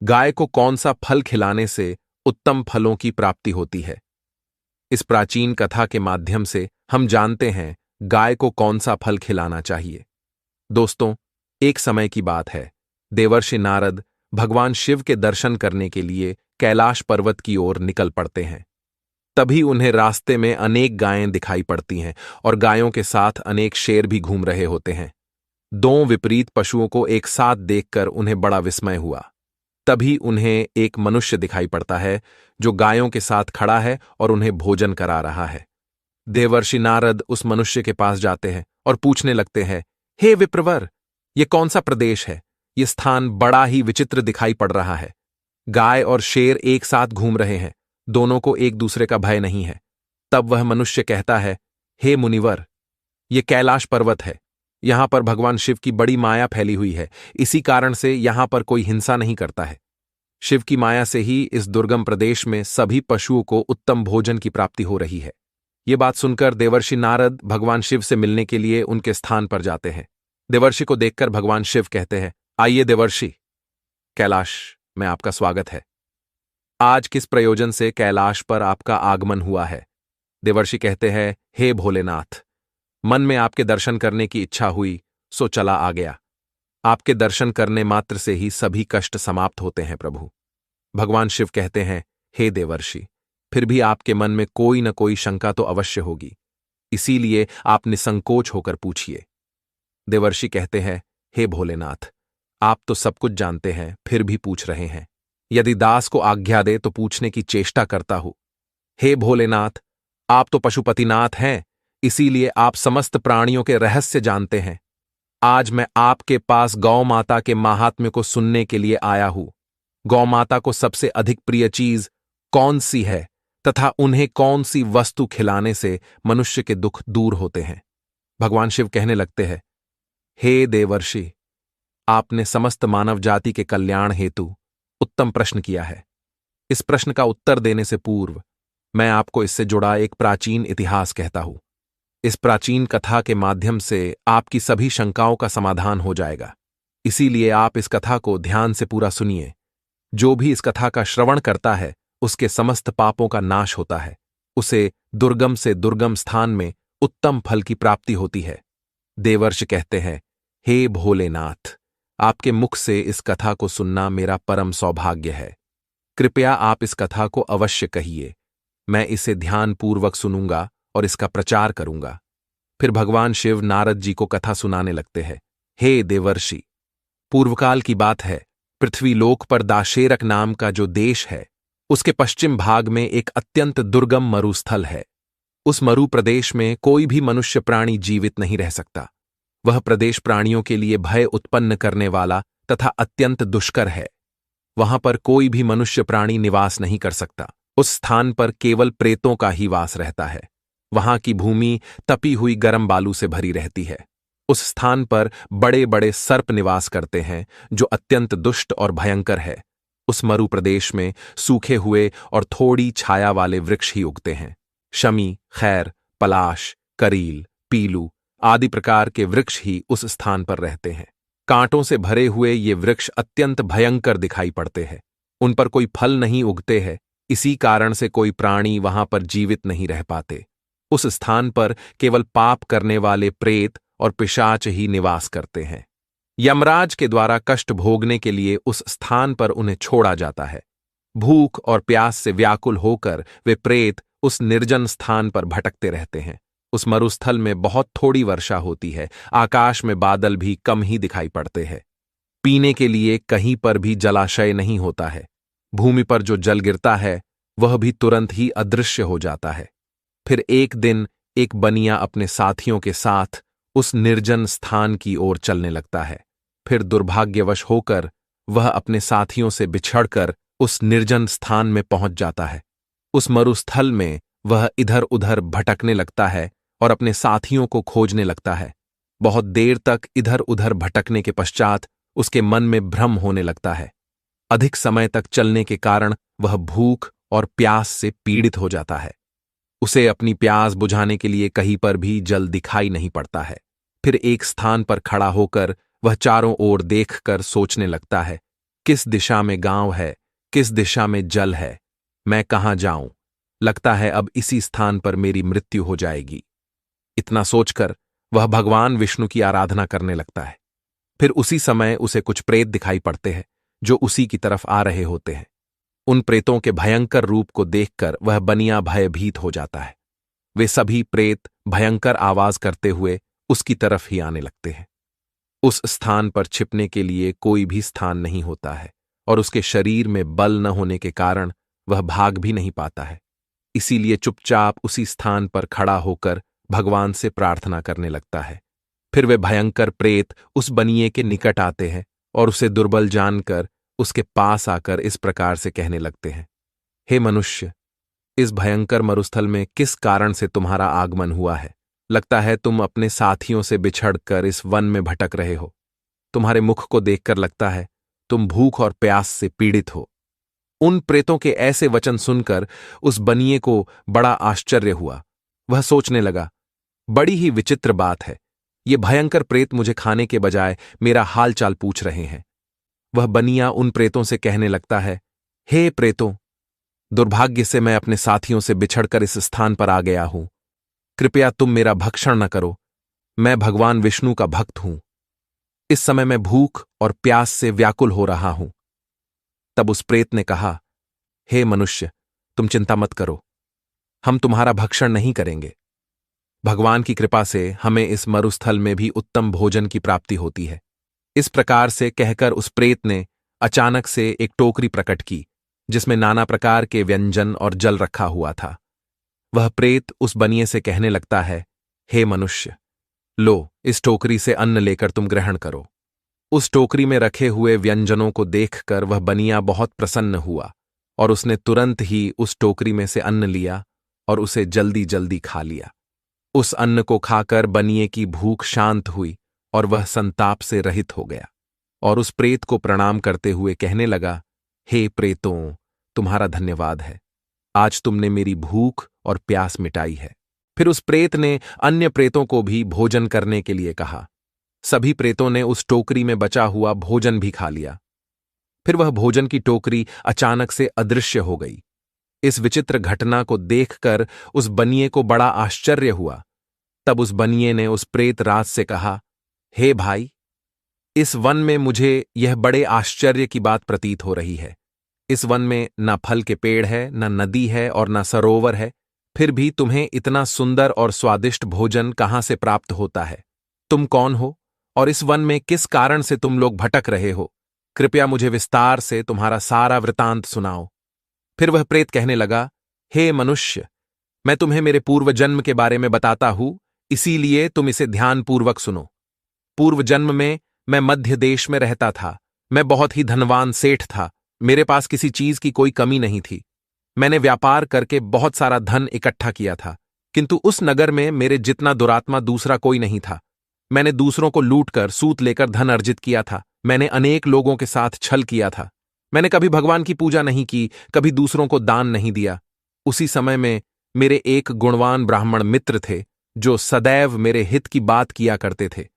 गाय को कौन सा फल खिलाने से उत्तम फलों की प्राप्ति होती है। इस प्राचीन कथा के माध्यम से हम जानते हैं गाय को कौन सा फल खिलाना चाहिए। दोस्तों, एक समय की बात है, देवर्षि नारद भगवान शिव के दर्शन करने के लिए कैलाश पर्वत की ओर निकल पड़ते हैं। तभी उन्हें रास्ते में अनेक गायें दिखाई पड़ती हैं और गायों के साथ अनेक शेर भी घूम रहे होते हैं। दो विपरीत पशुओं को एक साथ देखकर उन्हें बड़ा विस्मय हुआ। तभी उन्हें एक मनुष्य दिखाई पड़ता है जो गायों के साथ खड़ा है और उन्हें भोजन करा रहा है। देवर्षि नारद उस मनुष्य के पास जाते हैं और पूछने लगते हैं, हे विप्रवर, ये कौन सा प्रदेश है? ये स्थान बड़ा ही विचित्र दिखाई पड़ रहा है। गाय और शेर एक साथ घूम रहे हैं, दोनों को एक दूसरे का भय नहीं है। तब वह मनुष्य कहता है, हे मुनिवर, ये कैलाश पर्वत है। यहां पर भगवान शिव की बड़ी माया फैली हुई है, इसी कारण से यहां पर कोई हिंसा नहीं करता है। शिव की माया से ही इस दुर्गम प्रदेश में सभी पशुओं को उत्तम भोजन की प्राप्ति हो रही है। ये बात सुनकर देवर्षि नारद भगवान शिव से मिलने के लिए उनके स्थान पर जाते हैं। देवर्षि को देखकर भगवान शिव कहते हैं, आइए देवर्षि, कैलाश में आपका स्वागत है। आज किस प्रयोजन से कैलाश पर आपका आगमन हुआ है? देवर्षि कहते हैं, हे भोलेनाथ, मन में आपके दर्शन करने की इच्छा हुई, सो चला आ गया। आपके दर्शन करने मात्र से ही सभी कष्ट समाप्त होते हैं प्रभु। भगवान शिव कहते हैं, हे देवर्षि, फिर भी आपके मन में कोई न कोई शंका तो अवश्य होगी, इसीलिए आप निसंकोच होकर पूछिए। देवर्षि कहते हैं, हे भोलेनाथ, आप तो सब कुछ जानते हैं, फिर भी पूछ रहे हैं। यदि दास को आज्ञा दे तो पूछने की चेष्टा करता हूं। हे भोलेनाथ, आप तो पशुपतिनाथ हैं, इसीलिए आप समस्त प्राणियों के रहस्य जानते हैं। आज मैं आपके पास गौ माता के महात्म्य को सुनने के लिए आया हूं। गौ माता को सबसे अधिक प्रिय चीज कौन सी है तथा उन्हें कौन सी वस्तु खिलाने से मनुष्य के दुख दूर होते हैं? भगवान शिव कहने लगते हैं, हे देवर्षि, आपने समस्त मानव जाति के कल्याण हेतु उत्तम प्रश्न किया है। इस प्रश्न का उत्तर देने से पूर्व मैं आपको इससे जुड़ा एक प्राचीन इतिहास कहता हूं। इस प्राचीन कथा के माध्यम से आपकी सभी शंकाओं का समाधान हो जाएगा, इसीलिए आप इस कथा को ध्यान से पूरा सुनिए। जो भी इस कथा का श्रवण करता है उसके समस्त पापों का नाश होता है, उसे दुर्गम से दुर्गम स्थान में उत्तम फल की प्राप्ति होती है। देवर्षि कहते हैं, हे भोलेनाथ, आपके मुख से इस कथा को सुनना मेरा परम सौभाग्य है। कृपया आप इस कथा को अवश्य कहिए। मैं इसे ध्यानपूर्वक सुनूंगा और इसका प्रचार करूंगा। फिर भगवान शिव नारद जी को कथा सुनाने लगते हैं। हे देवर्षि, पूर्वकाल की बात है, पृथ्वीलोक पर दाशेरक नाम का जो देश है, उसके पश्चिम भाग में एक अत्यंत दुर्गम मरुस्थल है। उस मरु प्रदेश में कोई भी मनुष्य प्राणी जीवित नहीं रह सकता। वह प्रदेश प्राणियों के लिए भय उत्पन्न करने वाला तथा अत्यंत दुष्कर है। वहां पर कोई भी मनुष्य प्राणी निवास नहीं कर सकता। उस स्थान पर केवल प्रेतों का ही वास रहता है। वहां की भूमि तपी हुई गर्म बालू से भरी रहती है। उस स्थान पर बड़े बड़े सर्प निवास करते हैं जो अत्यंत दुष्ट और भयंकर है। उस मरु प्रदेश में सूखे हुए और थोड़ी छाया वाले वृक्ष ही उगते हैं। शमी, खैर, पलाश, करील, पीलू आदि प्रकार के वृक्ष ही उस स्थान पर रहते हैं। कांटों से भरे हुए ये वृक्ष अत्यंत भयंकर दिखाई पड़ते हैं। उन पर कोई फल नहीं उगते हैं, इसी कारण से कोई प्राणी वहां पर जीवित नहीं रह पाते। उस स्थान पर केवल पाप करने वाले प्रेत और पिशाच ही निवास करते हैं। यमराज के द्वारा कष्ट भोगने के लिए उस स्थान पर उन्हें छोड़ा जाता है। भूख और प्यास से व्याकुल होकर वे प्रेत उस निर्जन स्थान पर भटकते रहते हैं। उस मरुस्थल में बहुत थोड़ी वर्षा होती है, आकाश में बादल भी कम ही दिखाई पड़ते हैं। पीने के लिए कहीं पर भी जलाशय नहीं होता है। भूमि पर जो जल गिरता है वह भी तुरंत ही अदृश्य हो जाता है। फिर एक दिन एक बनिया अपने साथियों के साथ उस निर्जन स्थान की ओर चलने लगता है। फिर दुर्भाग्यवश होकर वह अपने साथियों से बिछड़कर उस निर्जन स्थान में पहुंच जाता है। उस मरुस्थल में वह इधर उधर भटकने लगता है और अपने साथियों को खोजने लगता है। बहुत देर तक इधर उधर भटकने के पश्चात उसके मन में भ्रम होने लगता है। अधिक समय तक चलने के कारण वह भूख और प्यास से पीड़ित हो जाता है। उसे अपनी प्यास बुझाने के लिए कहीं पर भी जल दिखाई नहीं पड़ता है। फिर एक स्थान पर खड़ा होकर वह चारों ओर देखकर सोचने लगता है किस दिशा में गांव है, किस दिशा में जल है, मैं कहां जाऊं? लगता है अब इसी स्थान पर मेरी मृत्यु हो जाएगी। इतना सोचकर वह भगवान विष्णु की आराधना करने लगता है। फिर उसी समय उसे कुछ प्रेत दिखाई पड़ते हैं जो उसी की तरफ आ रहे होते हैं। उन प्रेतों के भयंकर रूप को देखकर वह बनिया भयभीत हो जाता है। वे सभी प्रेत भयंकर आवाज करते हुए उसकी तरफ ही आने लगते हैं। उस स्थान पर छिपने के लिए कोई भी स्थान नहीं होता है और उसके शरीर में बल न होने के कारण वह भाग भी नहीं पाता है। इसीलिए चुपचाप उसी स्थान पर खड़ा होकर भगवान से प्रार्थना करने लगता है। फिर वे भयंकर प्रेत उस बनिए के निकट आते हैं और उसे दुर्बल जानकर उसके पास आकर इस प्रकार से कहने लगते हैं, हे मनुष्य, इस भयंकर मरुस्थल में किस कारण से तुम्हारा आगमन हुआ है? लगता है तुम अपने साथियों से बिछड़कर इस वन में भटक रहे हो। तुम्हारे मुख को देखकर लगता है तुम भूख और प्यास से पीड़ित हो। उन प्रेतों के ऐसे वचन सुनकर उस बनिए को बड़ा आश्चर्य हुआ। वह सोचने लगा, बड़ी ही विचित्र बात है, ये भयंकर प्रेत मुझे खाने के बजाय मेरा हालचाल पूछ रहे हैं। वह बनिया उन प्रेतों से कहने लगता है, हे प्रेतों, दुर्भाग्य से मैं अपने साथियों से बिछड़कर इस स्थान पर आ गया हूं। कृपया तुम मेरा भक्षण न करो। मैं भगवान विष्णु का भक्त हूं। इस समय मैं भूख और प्यास से व्याकुल हो रहा हूं। तब उस प्रेत ने कहा, हे मनुष्य, तुम चिंता मत करो, हम तुम्हारा भक्षण नहीं करेंगे। भगवान की कृपा से हमें इस मरुस्थल में भी उत्तम भोजन की प्राप्ति होती है। इस प्रकार से कहकर उस प्रेत ने अचानक से एक टोकरी प्रकट की जिसमें नाना प्रकार के व्यंजन और जल रखा हुआ था। वह प्रेत उस बनिए से कहने लगता है, हे मनुष्य, लो, इस टोकरी से अन्न लेकर तुम ग्रहण करो। उस टोकरी में रखे हुए व्यंजनों को देखकर वह बनिया बहुत प्रसन्न हुआ और उसने तुरंत ही उस टोकरी में से अन्न लिया और उसे जल्दी जल्दी खा लिया। उस अन्न को खाकर बनिए की भूख शांत हुई और वह संताप से रहित हो गया और उस प्रेत को प्रणाम करते हुए कहने लगा, हे प्रेतों, तुम्हारा धन्यवाद है। आज तुमने मेरी भूख और प्यास मिटाई है। फिर उस प्रेत ने अन्य प्रेतों को भी भोजन करने के लिए कहा। सभी प्रेतों ने उस टोकरी में बचा हुआ भोजन भी खा लिया। फिर वह भोजन की टोकरी अचानक से अदृश्य हो गई। इस विचित्र घटना को देखकर उस बनिए को बड़ा आश्चर्य हुआ। तब उस बनिए ने उस प्रेत राज से कहा, हे भाई, इस वन में मुझे यह बड़े आश्चर्य की बात प्रतीत हो रही है। इस वन में न फल के पेड़ है, न नदी है और न सरोवर है, फिर भी तुम्हें इतना सुंदर और स्वादिष्ट भोजन कहां से प्राप्त होता है? तुम कौन हो और इस वन में किस कारण से तुम लोग भटक रहे हो? कृपया मुझे विस्तार से तुम्हारा सारा वृतांत सुनाओ। फिर वह प्रेत कहने लगा, हे मनुष्य, मैं तुम्हें मेरे पूर्व जन्म के बारे में बताता हूं, इसीलिए तुम इसे ध्यानपूर्वक सुनो। पूर्व जन्म में मैं मध्य देश में रहता था। मैं बहुत ही धनवान सेठ था। मेरे पास किसी चीज की कोई कमी नहीं थी। मैंने व्यापार करके बहुत सारा धन इकट्ठा किया था, किंतु उस नगर में मेरे जितना दुरात्मा दूसरा कोई नहीं था। मैंने दूसरों को लूटकर सूत लेकर धन अर्जित किया था। मैंने अनेक लोगों के साथ छल किया था। मैंने कभी भगवान की पूजा नहीं की, कभी दूसरों को दान नहीं दिया। उसी समय में मेरे एक गुणवान ब्राह्मण मित्र थे जो सदैव मेरे हित की बात किया करते थे।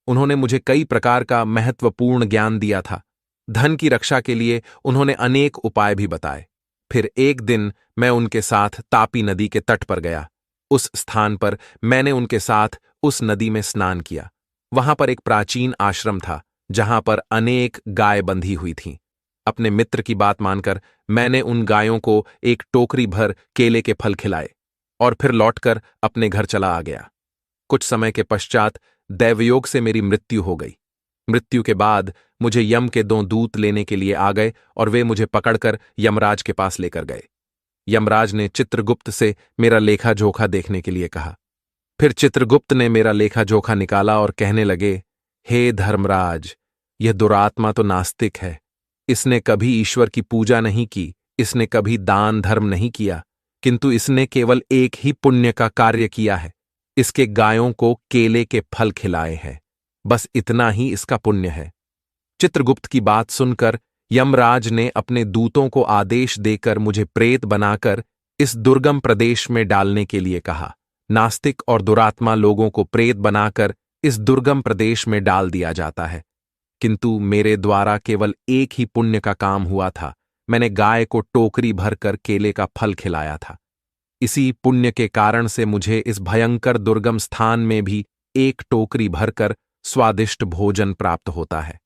उन्होंने मुझे कई प्रकार का महत्वपूर्ण ज्ञान दिया था। धन की रक्षा के लिए उन्होंने अनेक उपाय भी बताए। फिर एक दिन मैं उनके साथ तापी नदी के तट पर गया। उस स्थान पर मैंने उनके साथ उस नदी में स्नान किया। वहां पर एक प्राचीन आश्रम था जहां पर अनेक गाय बंधी हुई थीं। अपने मित्र की बात मानकर मैंने उन गायों को एक टोकरी भर केले के फल खिलाए और फिर लौटकर अपने घर चला आ गया। कुछ समय के पश्चात दैवयोग से मेरी मृत्यु हो गई। मृत्यु के बाद मुझे यम के 2 दूत लेने के लिए आ गए और वे मुझे पकड़कर यमराज के पास लेकर गए। यमराज ने चित्रगुप्त से मेरा लेखा जोखा देखने के लिए कहा। फिर चित्रगुप्त ने मेरा लेखा जोखा निकाला और कहने लगे, हे धर्मराज, यह दुरात्मा तो नास्तिक है। इसने कभी ईश्वर की पूजा नहीं की, इसने कभी दान धर्म नहीं किया, किंतु इसने केवल एक ही पुण्य का कार्य किया है। इसके गायों को केले के फल खिलाए हैं। बस इतना ही इसका पुण्य है। चित्रगुप्त की बात सुनकर यमराज ने अपने दूतों को आदेश देकर मुझे प्रेत बनाकर इस दुर्गम प्रदेश में डालने के लिए कहा। नास्तिक और दुरात्मा लोगों को प्रेत बनाकर इस दुर्गम प्रदेश में डाल दिया जाता है। किंतु मेरे द्वारा केवल एक ही पुण्य का काम हुआ था। मैंने गाय को टोकरी भरकर केले का फल खिलाया था। इसी पुण्य के कारण से मुझे इस भयंकर दुर्गम स्थान में भी एक टोकरी भरकर स्वादिष्ट भोजन प्राप्त होता है।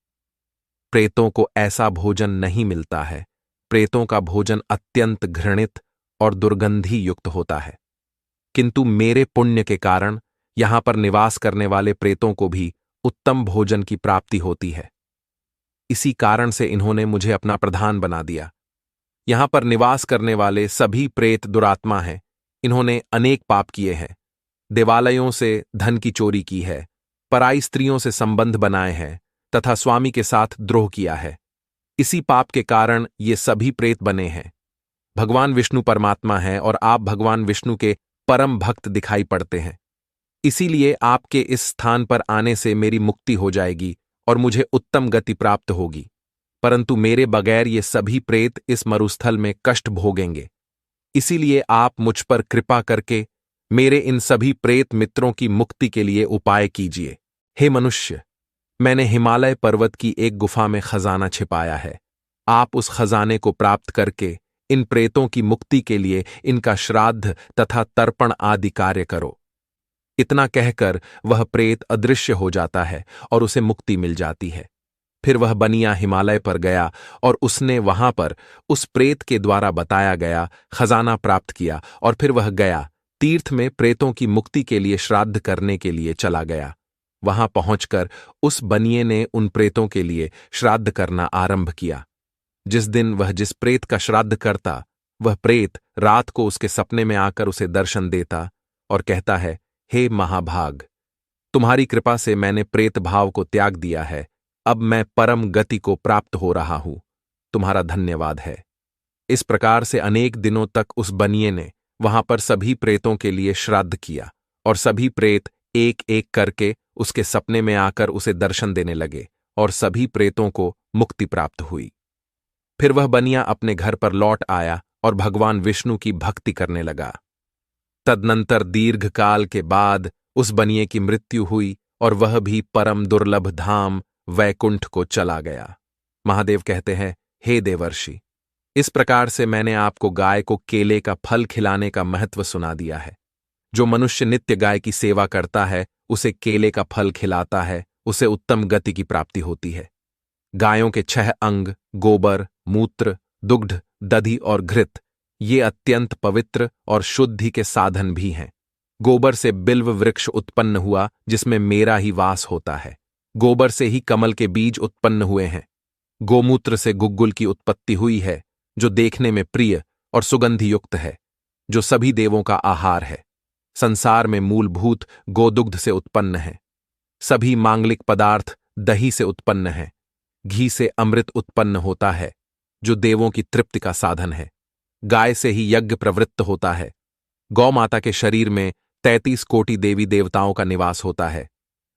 प्रेतों को ऐसा भोजन नहीं मिलता है। प्रेतों का भोजन अत्यंत घृणित और दुर्गंधी युक्त होता है। किंतु मेरे पुण्य के कारण यहां पर निवास करने वाले प्रेतों को भी उत्तम भोजन की प्राप्ति होती है। इसी कारण से इन्होंने मुझे अपना प्रधान बना दिया। यहां पर निवास करने वाले सभी प्रेत दुरात्मा हैं। इन्होंने अनेक पाप किए हैं। देवालयों से धन की चोरी की है, पराई स्त्रियों से संबंध बनाए हैं तथा स्वामी के साथ द्रोह किया है। इसी पाप के कारण ये सभी प्रेत बने हैं। भगवान विष्णु परमात्मा हैं और आप भगवान विष्णु के परम भक्त दिखाई पड़ते हैं। इसीलिए आपके इस स्थान पर आने से मेरी मुक्ति हो जाएगी और मुझे उत्तम गति प्राप्त होगी। परंतु मेरे बगैर ये सभी प्रेत इस मरुस्थल में कष्ट भोगेंगे। इसीलिए आप मुझ पर कृपा करके मेरे इन सभी प्रेत मित्रों की मुक्ति के लिए उपाय कीजिए। हे मनुष्य, मैंने हिमालय पर्वत की एक गुफा में खजाना छिपाया है। आप उस खजाने को प्राप्त करके इन प्रेतों की मुक्ति के लिए इनका श्राद्ध तथा तर्पण आदि कार्य करो। इतना कहकर वह प्रेत अदृश्य हो जाता है और उसे मुक्ति मिल जाती है। फिर वह बनिया हिमालय पर गया और उसने वहां पर उस प्रेत के द्वारा बताया गया खजाना प्राप्त किया और फिर वह गया तीर्थ में प्रेतों की मुक्ति के लिए श्राद्ध करने के लिए चला गया। वहां पहुंचकर उस बनिए ने उन प्रेतों के लिए श्राद्ध करना आरंभ किया। जिस दिन वह जिस प्रेत का श्राद्ध करता, वह प्रेत रात को उसके सपने में आकर उसे दर्शन देता और कहता है, हे महाभाग, तुम्हारी कृपा से मैंने प्रेत भाव को त्याग दिया है। अब मैं परम गति को प्राप्त हो रहा हूं। तुम्हारा धन्यवाद है। इस प्रकार से अनेक दिनों तक उस बनिए ने वहां पर सभी प्रेतों के लिए श्राद्ध किया और सभी प्रेत एक एक करके उसके सपने में आकर उसे दर्शन देने लगे और सभी प्रेतों को मुक्ति प्राप्त हुई। फिर वह बनिया अपने घर पर लौट आया और भगवान विष्णु की भक्ति करने लगा। तदनंतर दीर्घ काल के बाद उस बनिए की मृत्यु हुई और वह भी परम दुर्लभ धाम वैकुंठ को चला गया। महादेव कहते हैं, हे देवर्षि, इस प्रकार से मैंने आपको गाय को केले का फल खिलाने का महत्व सुना दिया है। जो मनुष्य नित्य गाय की सेवा करता है, उसे केले का फल खिलाता है, उसे उत्तम गति की प्राप्ति होती है। गायों के 6 अंग गोबर, मूत्र, दुग्ध, दधि और घृत ये अत्यंत पवित्र और शुद्धि के साधन भी हैं। गोबर से बिल्व वृक्ष उत्पन्न हुआ जिसमें मेरा ही वास होता है। गोबर से ही कमल के बीज उत्पन्न हुए हैं। गोमूत्र से गुग्गुल की उत्पत्ति हुई है, जो देखने में प्रिय और सुगंधि युक्त है, जो सभी देवों का आहार है। संसार में मूलभूत गोदुग्ध से उत्पन्न है। सभी मांगलिक पदार्थ दही से उत्पन्न है। घी से अमृत उत्पन्न होता है, जो देवों की तृप्ति का साधन है। गाय से ही यज्ञ प्रवृत्त होता है। गौ माता के शरीर में 33 कोटि देवी देवताओं का निवास होता है।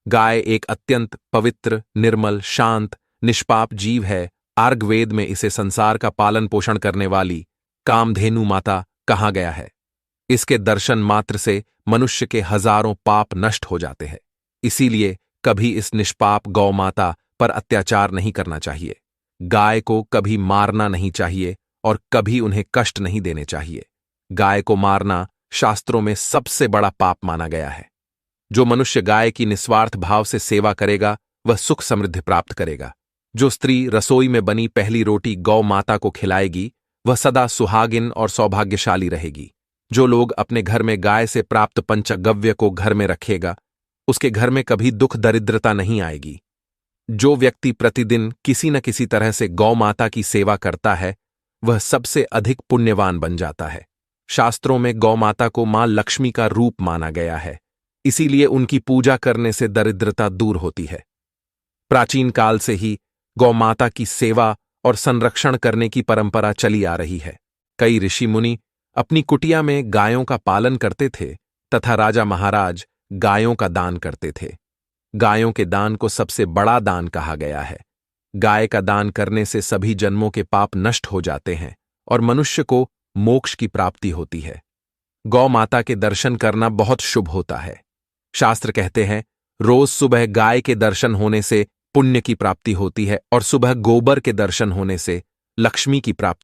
गाय एक अत्यंत पवित्र, निर्मल, शांत, निष्पाप जीव है। आर्गवेद में इसे संसार का पालन पोषण करने वाली कामधेनु माता कहा गया है। इसके दर्शन मात्र से मनुष्य के हजारों पाप नष्ट हो जाते हैं। इसीलिए कभी इस निष्पाप गौ माता पर अत्याचार नहीं करना चाहिए। गाय को कभी मारना नहीं चाहिए और कभी उन्हें कष्ट नहीं देने चाहिए। गाय को मारना शास्त्रों में सबसे बड़ा पाप माना गया है। जो मनुष्य गाय की निस्वार्थ भाव से सेवा करेगा, वह सुख समृद्धि प्राप्त करेगा। जो स्त्री रसोई में बनी पहली रोटी गौ माता को खिलाएगी, वह सदा सुहागिन और सौभाग्यशाली रहेगी। जो लोग अपने घर में गाय से प्राप्त पंचगव्य को घर में रखेगा, उसके घर में कभी दुख दरिद्रता नहीं आएगी। जो व्यक्ति प्रतिदिन किसी न किसी तरह से गौ माता की सेवा करता है, वह सबसे अधिक पुण्यवान बन जाता है। शास्त्रों में गौ माता को मां लक्ष्मी का रूप माना गया है। इसीलिए उनकी पूजा करने से दरिद्रता दूर होती है। प्राचीन काल से ही गौ माता की सेवा और संरक्षण करने की परंपरा चली आ रही है। कई ऋषि मुनि अपनी कुटिया में गायों का पालन करते थे तथा राजा महाराज गायों का दान करते थे। गायों के दान को सबसे बड़ा दान कहा गया है। गाय का दान करने से सभी जन्मों के पाप नष्ट हो जाते हैं और मनुष्य को मोक्ष की प्राप्ति होती है। गौ माता के दर्शन करना बहुत शुभ होता है। शास्त्र कहते हैं, रोज सुबह गाय के दर्शन होने से पुण्य की प्राप्ति होती है और सुबह गोबर के दर्शन होने से लक्ष्मी की प्राप्ति